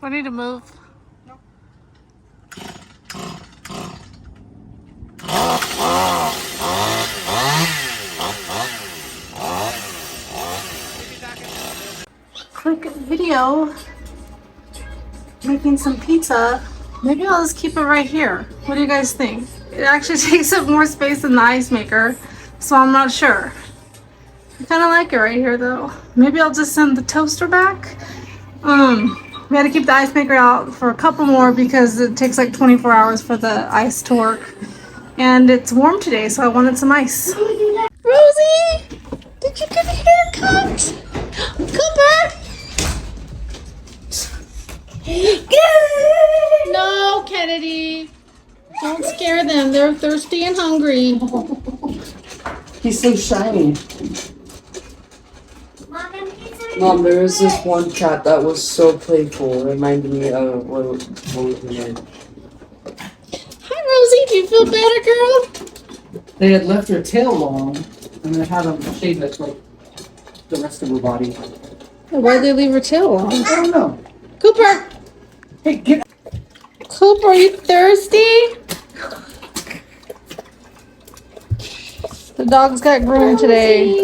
I need to move. Quick video making some pizza. Maybe I'll just keep it right here. What do you guys think? It actually takes up more space than the ice maker, so I'm not sure. I kind of like it right here though. Maybe I'll just send the toaster back. We had to keep the ice maker out for a couple more because it takes like 24 hours for the ice to work. And it's warm today, so I wanted some ice. Rosie, did you get a haircut? Cooper! No, Kennedy. Don't scare them. They're thirsty and hungry. He's so shiny. Mom, there was this one cat that was so playful. It reminded me of what was her name? Hi, Rosie. Do you feel better, girl? They had left her tail long, and they had them shaved it like the rest of her body. Why'd they leave her tail on? I don't know. Cooper! Hey, get. Cooper, are you thirsty? The dogs got groomed today.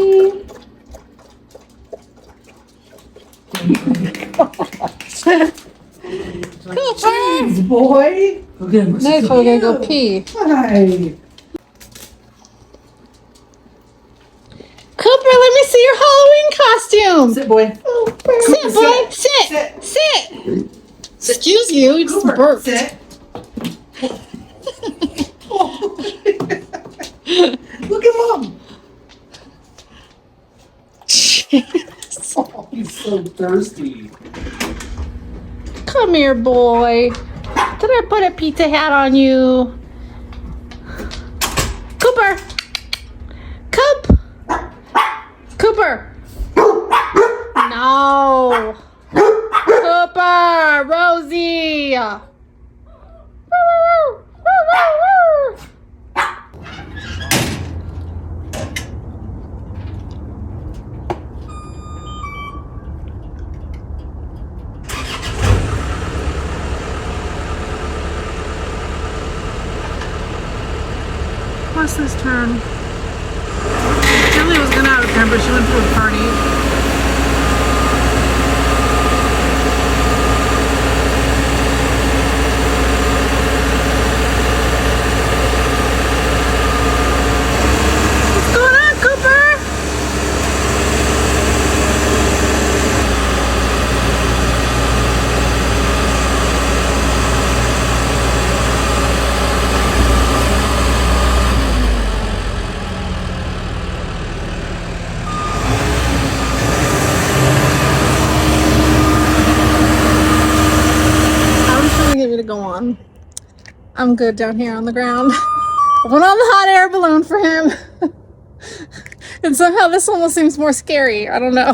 Cooper! Boy! Go get him. Nice, we're gonna go pee. Hi. Cooper, let me see your Halloween costume. Sit, boy. Sit, boy. Sit. Sit. Excuse you. You just burped. Sit. Look at Mom. Oh, he's so thirsty. Come here, boy. Did I put a pizza hat on you? Cooper. Cooper. No. Cooper. Rosie. What's this turn? Julie was gonna have a car, but she went to a party. What's going on, Cooper? Get me to go on. I'm good down here on the ground. I went on the hot air balloon for him. And somehow this almost seems more scary. I don't know.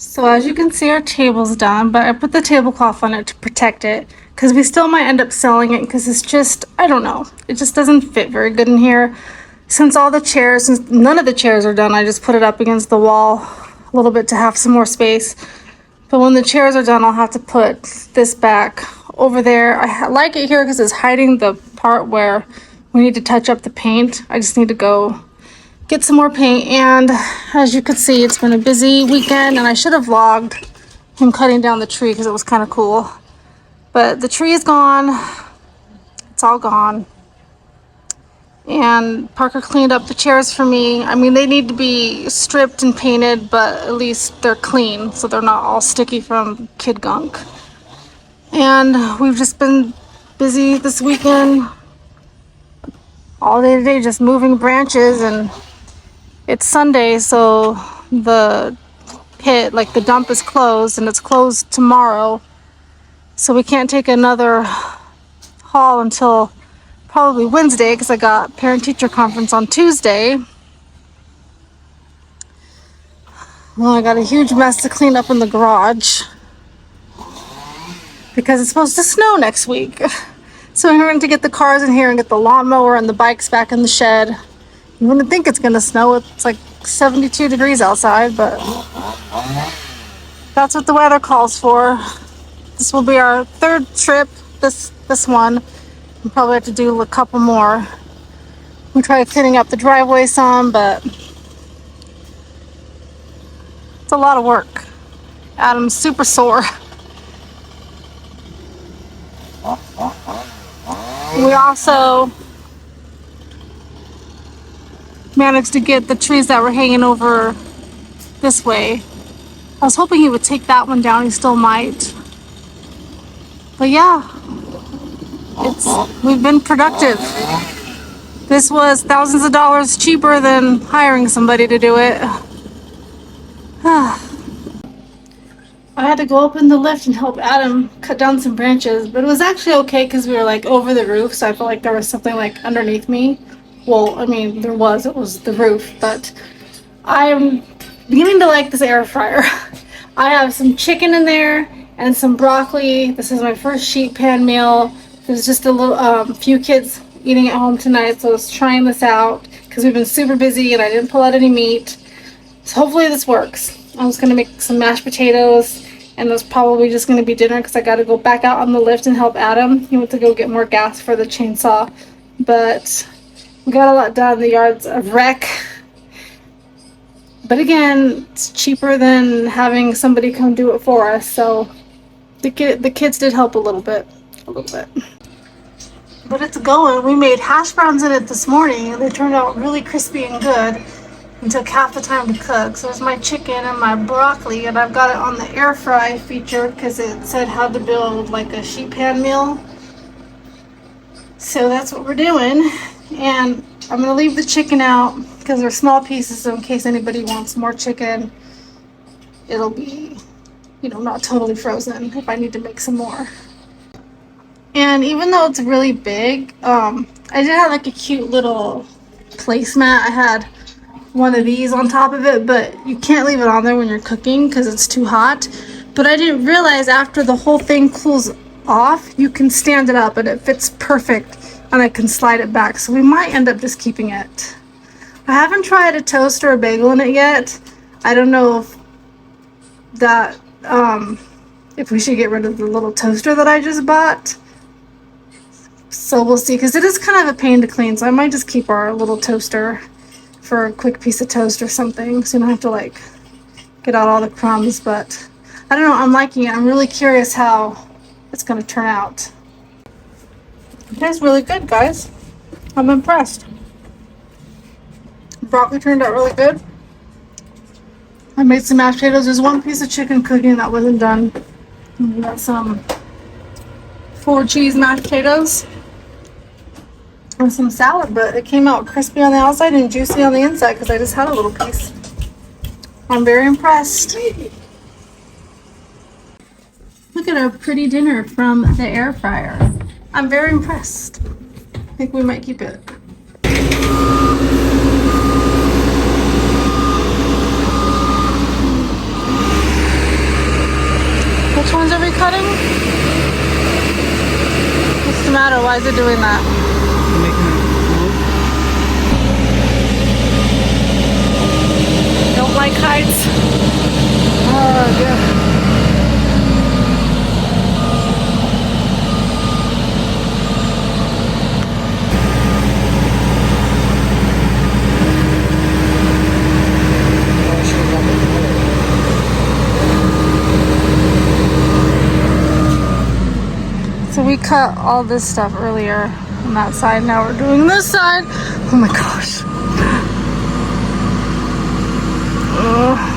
So as you can see, our table's done, but I put the tablecloth on it to protect it because we still might end up selling it because it's just, I don't know, it just doesn't fit very good in here. Since none of the chairs are done, I just put it up against the wall a little bit to have some more space. But when the chairs are done, I'll have to put this back over there. I like it here because it's hiding the part where we need to touch up the paint. I just need to go get some more paint, and as you can see, it's been a busy weekend, and I should have vlogged him cutting down the tree because it was kind of cool. But the tree is gone. It's all gone. And Parker cleaned up the chairs for me. I mean, they need to be stripped and painted, but at least they're clean, so they're not all sticky from kid gunk. And we've just been busy this weekend. All day today, just moving branches, and it's Sunday, so the pit, like the dump, is closed, and it's closed tomorrow. So we can't take another haul until probably Wednesday because I got parent-teacher conference on Tuesday. Well, I got a huge mess to clean up in the garage because it's supposed to snow next week. So we're going to get the cars in here and get the lawnmower and the bikes back in the shed. You wouldn't think it's going to snow. It's like 72 degrees outside, but that's what the weather calls for. This will be our third trip, this one. We'll probably have to do a couple more. We tried cleaning up the driveway some, but it's a lot of work. Adam's super sore. We also managed to get the trees that were hanging over this way. I was hoping he would take that one down. He still might. But yeah, we've been productive. This was thousands of dollars cheaper than hiring somebody to do it. I had to go up in the lift and help Adam cut down some branches, but it was actually okay because we were like over the roof, so I felt like there was something like underneath me. Well, I mean, it was the roof, but I'm beginning to like this air fryer. I have some chicken in there and some broccoli. This is my first sheet pan meal. There's just a little few kids eating at home tonight, so I was trying this out because we've been super busy and I didn't pull out any meat. So hopefully this works. I was gonna make some mashed potatoes, and that's probably just gonna be dinner because I gotta go back out on the lift and help Adam. He went to go get more gas for the chainsaw, but we got a lot done. The yard's a wreck. But again, it's cheaper than having somebody come do it for us, so the kids did help a little bit. But it's going. We made hash browns in it this morning, and they turned out really crispy and good. It took half the time to cook. So there's my chicken and my broccoli, and I've got it on the air fry feature because it said how to build like a sheet pan meal. So that's what we're doing. And I'm gonna leave the chicken out because they're small pieces, so in case anybody wants more chicken, it'll be, not totally frozen if I need to make some more. And even though it's really big, I did have like a cute little placemat. I had one of these on top of it, but you can't leave it on there when you're cooking because it's too hot. But I didn't realize after the whole thing cools off, you can stand it up and it fits perfect, and I can slide it back. So we might end up just keeping it. I haven't tried a toast or a bagel in it yet. I don't know if we should get rid of the little toaster that I just bought. So we'll see, because it is kind of a pain to clean, so I might just keep our little toaster for a quick piece of toast or something, so you don't have to get out all the crumbs. But I don't know, I'm liking it. I'm really curious how it's going to turn out. It tastes really good, guys. I'm impressed. Broccoli turned out really good. I made some mashed potatoes. There's one piece of chicken cooking that wasn't done. And we got some 4 cheese mashed potatoes and some salad, but it came out crispy on the outside and juicy on the inside because I just had a little piece. I'm very impressed. Look at our pretty dinner from the air fryer. I'm very impressed. I think we might keep it. Which ones are we cutting? What's the matter? Why is it doing that? Don't like heights? Oh, yeah. So we cut all this stuff earlier on that side. Now we're doing this side. Oh my gosh. Ugh.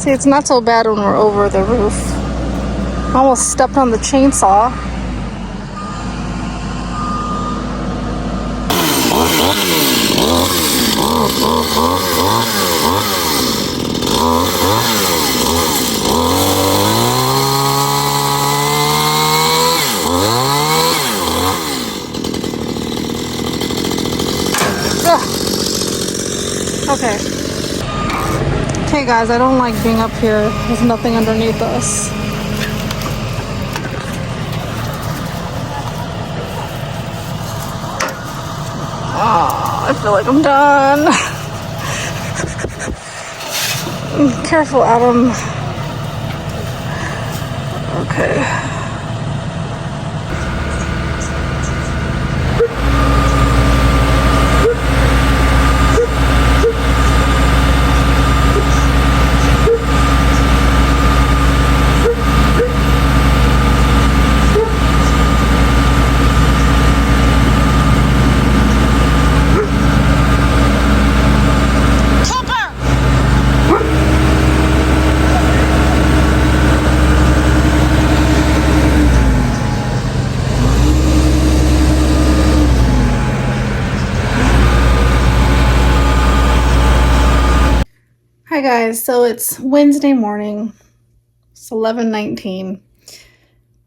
See, it's not so bad when we're over the roof. I almost stepped on the chainsaw. Ugh. Okay. Okay guys, I don't like being up here. There's nothing underneath us. Oh, I feel like I'm done. Careful, Adam. Okay. Hi guys, so it's Wednesday morning. It's 11:19.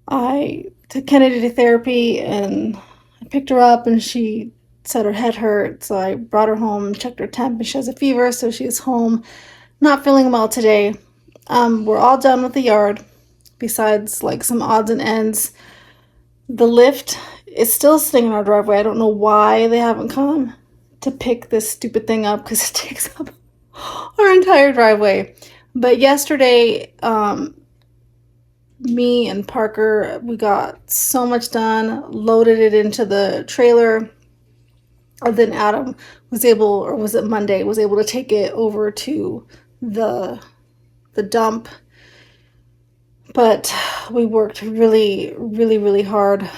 I took Kennedy to therapy and I picked her up and she said her head hurt, so I brought her home, checked her temp, and she has a fever, so she's home, not feeling well today. We're all done with the yard, besides like some odds and ends. The lift is still sitting in our driveway. I don't know why they haven't come to pick this stupid thing up because it takes up our entire driveway. But yesterday, me and Parker, we got so much done, loaded it into the trailer. And then Adam was able, or was it Monday, was able to take it over to the dump. But we worked really hard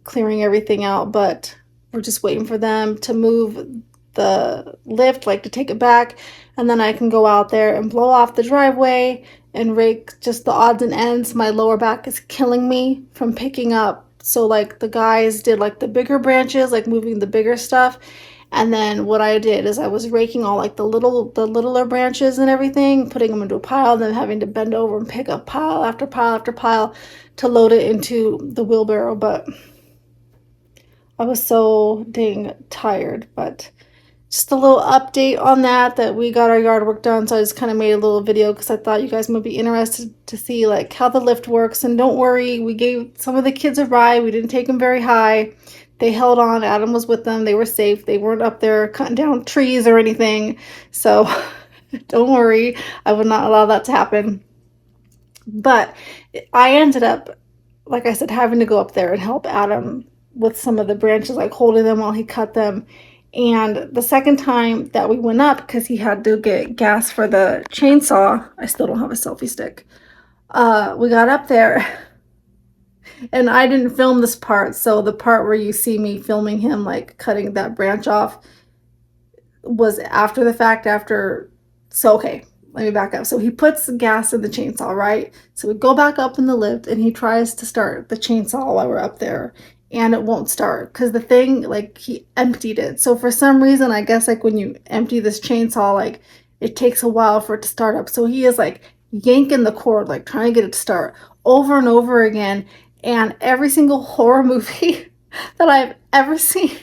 clearing everything out, but we're just waiting for them to move the lift, like to take it back, and then I can go out there and blow off the driveway and rake just the odds and ends. My lower back is killing me from picking up. So like the guys did like the bigger branches, like moving the bigger stuff. And then what I did is I was raking all like the littler branches and everything, putting them into a pile, then having to bend over and pick up pile after pile after pile to load it into the wheelbarrow. But I was so dang tired. But just a little update on that we got our yard work done. So I just kind of made a little video because I thought you guys might be interested to see like how the lift works. And don't worry, we gave some of the kids a ride. We didn't take them very high. They held on. Adam was with them. They were safe. They weren't up there cutting down trees or anything. So don't worry. I would not allow that to happen. But I ended up, like I said, having to go up there and help Adam with some of the branches, like holding them while he cut them. And the second time that we went up, because he had to get gas for the chainsaw, I still don't have a selfie stick. We got up there and I didn't film this part. So the part where you see me filming him, like cutting that branch off, was after the fact, okay, let me back up. So he puts gas in the chainsaw, right? So we go back up in the lift and he tries to start the chainsaw while we're up there. And it won't start because the thing, like, he emptied it. So for some reason, I guess like when you empty this chainsaw, like it takes a while for it to start up. So he is like yanking the cord, like trying to get it to start over and over again. And every single horror movie that I've ever seen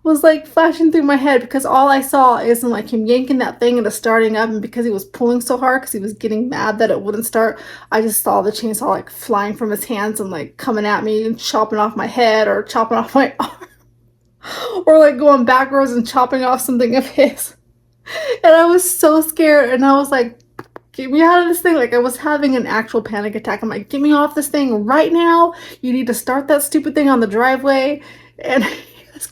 was like flashing through my head, because all I saw is like him yanking that thing into starting up, and because he was pulling so hard because he was getting mad that it wouldn't start, I just saw the chainsaw like flying from his hands and like coming at me and chopping off my head or chopping off my arm or like going backwards and chopping off something of his. And I was so scared, and I was like, get me out of this thing. Like I was having an actual panic attack. I'm like, get me off this thing right now. You need to start that stupid thing on the driveway. And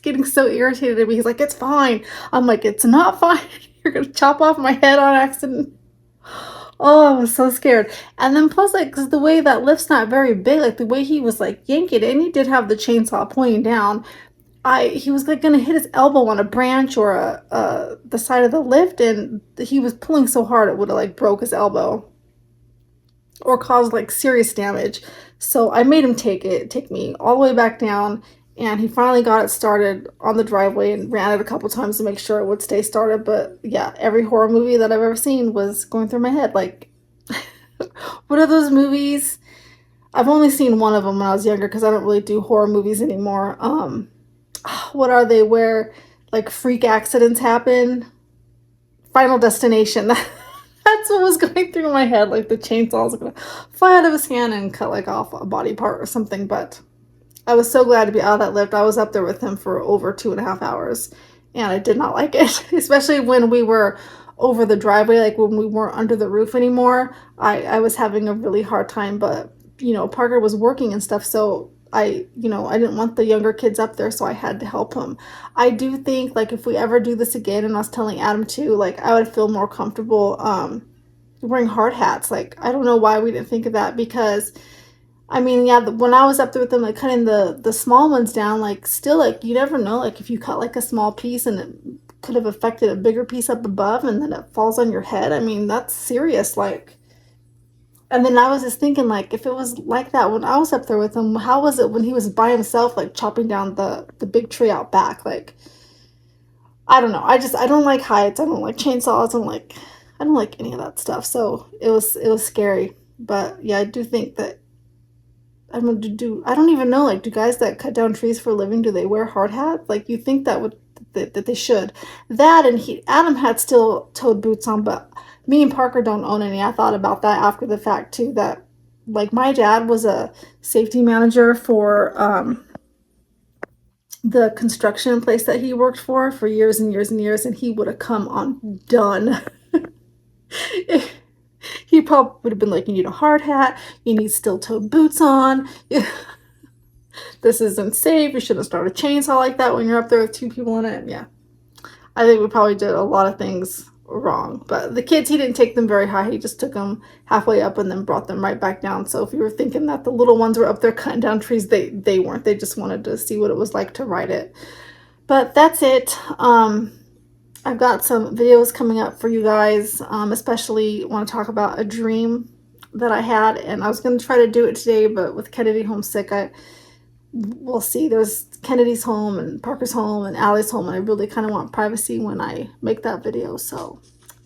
getting so irritated at me. He's like, it's fine. I'm like, it's not fine. You're gonna chop off my head on accident. Oh, I was so scared. And then plus, like, because the way that lift's not very big, like the way he was like yanking it, and he did have the chainsaw pointing down, he was like gonna hit his elbow on a branch or the side of the lift, and he was pulling so hard it would have like broke his elbow. or cause like serious damage. So I made him take me all the way back down, and he finally got it started on the driveway and ran it a couple times to make sure it would stay started. But yeah, every horror movie that I've ever seen was going through my head. Like, what are those movies? I've only seen one of them when I was younger because I don't really do horror movies anymore. What are they where like freak accidents happen? Final Destination. That's what was going through my head. Like the chainsaw was gonna fly out of his hand and cut like off a body part or something. But I was so glad to be out of that lift. I was up there with him for over 2.5 hours, and I did not like it, especially when we were over the driveway, like when we weren't under the roof anymore. I was having a really hard time, but Parker was working and stuff, so I didn't want the younger kids up there, so I had to help him. I do think like if we ever do this again, and I was telling Adam too, like I would feel more comfortable wearing hard hats. Like I don't know why we didn't think of that, because I mean, yeah, when I was up there with them, like cutting the small ones down, like still, like you never know, like if you cut like a small piece and it could have affected a bigger piece up above, and then it falls on your head. I mean, that's serious. Like, and then I was just thinking, like, if it was like that when I was up there with him, how was it when he was by himself, like chopping down the big tree out back? Like, I don't know. I don't like heights. I don't like chainsaws. I don't like any of that stuff. So it was scary. But yeah, I do think that I'm gonna do. I don't even know. Like, do guys that cut down trees for a living, do they wear hard hats? Like, you think that they should. That, and Adam had steel-toed boots on, but me and Parker don't own any. I thought about that after the fact too. That like my dad was a safety manager for the construction place that he worked for years and years and years, and he would have come undone. He probably would have been like, you need a hard hat, you need steel-toed boots on. This isn't safe. You shouldn't start a chainsaw like that when you're up there with two people in it. Yeah, I think we probably did a lot of things wrong. But the kids, he didn't take them very high. He just took them halfway up and then brought them right back down. So if you were thinking that the little ones were up there cutting down trees, they weren't. They just wanted to see what it was like to ride it. But that's it. I've got some videos coming up for you guys, especially want to talk about a dream that I had, and I was going to try to do it today, but with Kennedy homesick, we'll see. There's Kennedy's home and Parker's home and Allie's home, and I really kind of want privacy when I make that video, so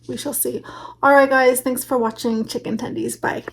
we shall see. All right, guys, thanks for watching Chicken Tendies. Bye.